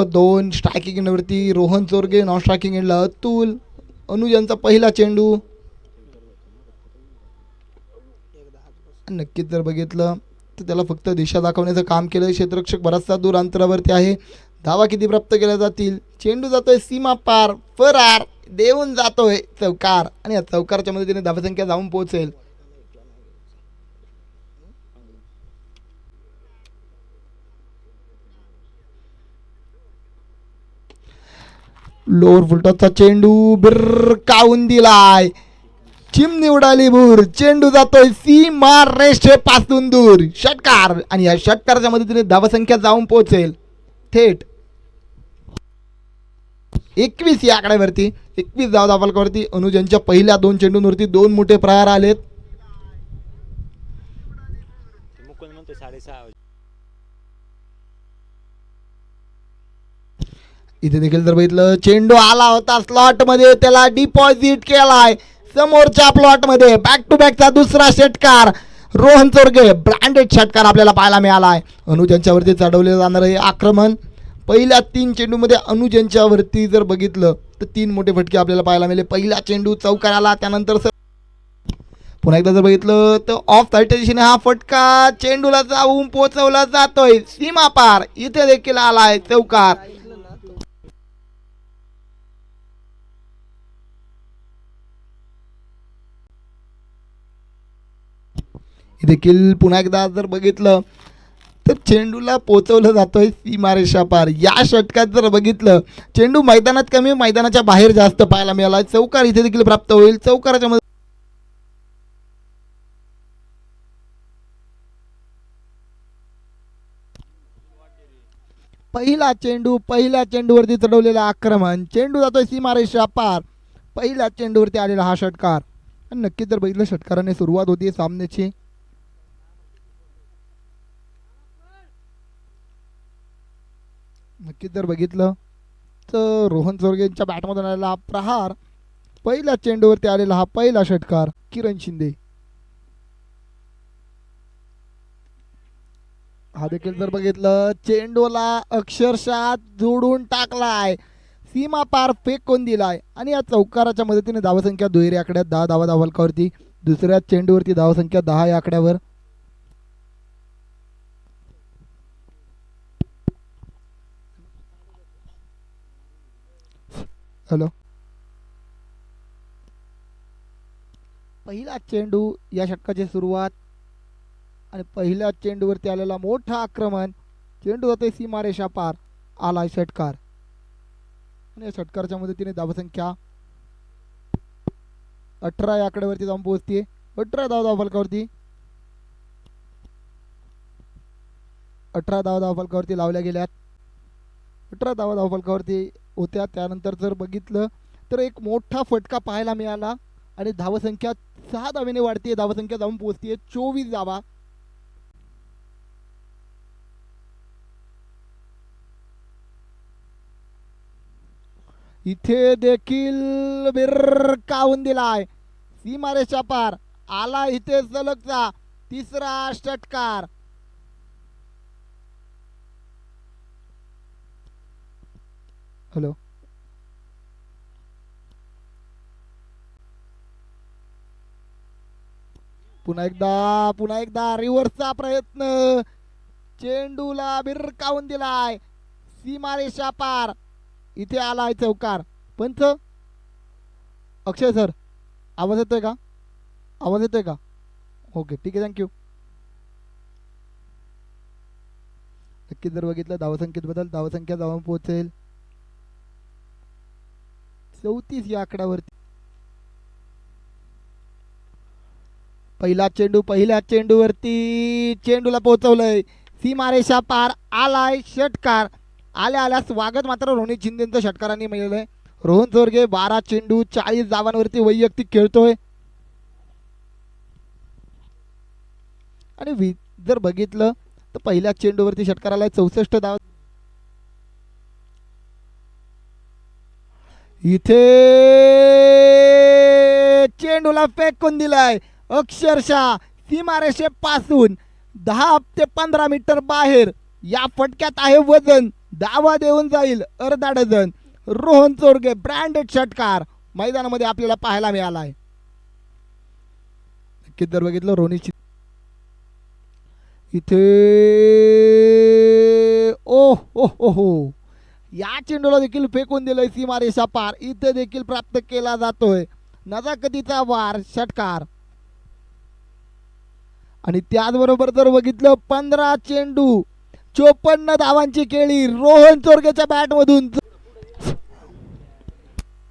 2. Striking एंडवरती Rohan Chorge, non striking एंडला अतुल. अनुज यांचा पहिला चेंडू. नक्कीच जर बघितलं तर त्याला फक्त दिशा दाखवण्याचं काम केलं. क्षेत्ररक्षक बराचसा दूर अंतरावरती आहे. धावा किती प्राप्त केल्या जातील? चेंडू जातोय सीमा पार, फरार देऊन जातोय चौकार आणि या चौकारच्या मदतीने धावसंख्या जाऊन पोहोचेल. लोअर फुलटॉसचा चेंडू बिरकावून दिलाय. चिमणी उडाली भूर. चेंडू जातोय सीमा रेषेपासून दूर. षटकार आणि या षटकाराच्या मदतीने धावसंख्या जाऊन पोहोचेल थेट 21 या आकड्यावरती. 21 धावा फलकावरती. अनुज यांच्या पहिल्या 2 चेंडूंवरती 2 मोठे प्रहार आलेत. इथे देखील जर बघितलं चेंडू आला होता स्लॉट मध्ये, त्याला डिपॉझिट केलाय समोरच्या प्लॉट मध्ये. बॅक टू बॅकचा दुसरा षटकार. रोहन चोरगे ब्रँडेड षटकार आपल्याला पाहायला मिळालाय. अनुज यांच्यावरती चढवले जाणार आहे आक्रमण. पहिल्या 3 चेंडूमध्ये अनुज यांच्यावरती जर बघितलं तर 3 मोठे फटके आपल्याला पाहायला मिळाले. पहिला चेंडू चौकार आला, त्यानंतर पुन्हा एकदा जर बघितलं तर ऑफ साईडच्या दिशेने हा फटका चेंडूला जाऊन पोहोचवला जातोय सीमा पार. इथे देखील आलाय चौकार. देखील पुन्हा एकदा जर बघितलं तर चेंडूला पोचवलं जातोय सीमारेषा पार. या षटकात जर बघितलं चेंडू मैदानात कमी, मैदानाच्या बाहेर जास्त पाहायला मिळाला. चौकार इथे देखील प्राप्त होईल. चौकाराच्या मध्ये पहिला चेंडू, पहिल्या चेंडूवरती चढवलेलं आक्रमण. चेंडू जातोय सीमारेषा पार. पहिल्या चेंडूवरती आलेला हा षटकार. आणि नक्कीच जर बघितलं षटकाराने सुरुवात होती सामन्याची. नक्कीच जर बघितलं तर रोहन चोरगेंच्या बॅटमधून आलेला हा प्रहार. पहिल्या चेंडूवरती आलेला हा पहिला षटकार. किरण शिंदे हा देखील जर बघितलं चेंडूला अक्षरशः जोडून टाकलाय, सीमा पार फेकून दिलाय. आणि या चौकाराच्या मदतीने धावसंख्या दुहेरी आकड्यात 10 धावा धावलकावरती. दुसऱ्या चेंडूवरती धावसंख्या 10 या आकड्यावर. हॅलो, पहिला चेंडू या षटकाची सुरुवात आणि पहिल्या चेंडूवरती आलेला मोठा आक्रमण. चेंडू जाते सीमारेषा पार. आलाय षटकार आणि या षटकारच्या मदतीने धावसंख्या 18 या आकड्यावरती जाऊन पोहोचते. 18 धावा फलकावरती. 18 धावा फलकावरती लावल्या गेल्यात. 18 धावा फलकावरती होत्या. त्यानंतर जर बघितलं तर एक मोठा फटका पाहायला मिळाला आणि धावसंख्या 6 धावेने वाढते. धावसंख्या जाऊन पोहोचते 24 धावा. इथे देखील बिरकावून दिलाय सीमारेषा पार. आला इथे सलगचा तिसरा षटकार. हॅलो, पुन्हा एकदा रिव्हर्सचा प्रयत्न. चेंडूला बिरकावून दिलाय सीमारेषा पार. इथे आलाय चौकार. पंच अक्षय सर, आवाज येतोय का? आवाज येतोय का? ओके, ठीक आहे, थँक्यू. नक्की जर बघितलं धावसंख्येत बदल, धावसंख्या जाऊन पोहोचेल 34 या आकड्यावरती. पहिला चेंडू, पहिल्या चेंडूवरती चेंडूला पोहोचवलंय सीमारेषा पार. आलाय षटकार. आल्या स्वागत मात्र रोहित शिंदेचं षटकारांनी मिळालंय. रोहन चोरगे 12 चेंडू 40 धावांवरती वैयक्तिक खेळतोय. आणि जर बघितलं तर पहिल्या चेंडूवरती षटकार आलाय 64 धावा. इथे चेंडूला फेकून दिलाय अक्षरशः सीमारेषेपासून 10 ते 15 मीटर बाहेर. या फटक्यात आहे वजन धावा देऊन जाईल अर्धा डझन. रोहन चोरगे ब्रँडेड षटकार मैदानामध्ये आपल्याला पाहायला मिळाला आहे. नक्कीच जर बघितलं रोहित इथे ओ हो हो हो या चेंडूला देखील फेकून दिलंय सीमारेषा पार. इथे देखील प्राप्त केला जातोय नजाकतीचा वार षटकार. आणि त्याचबरोबर जर बघितलं 15 चेंडू 54 धावांची खेळी रोहन चोरगेच्या बॅट मधून.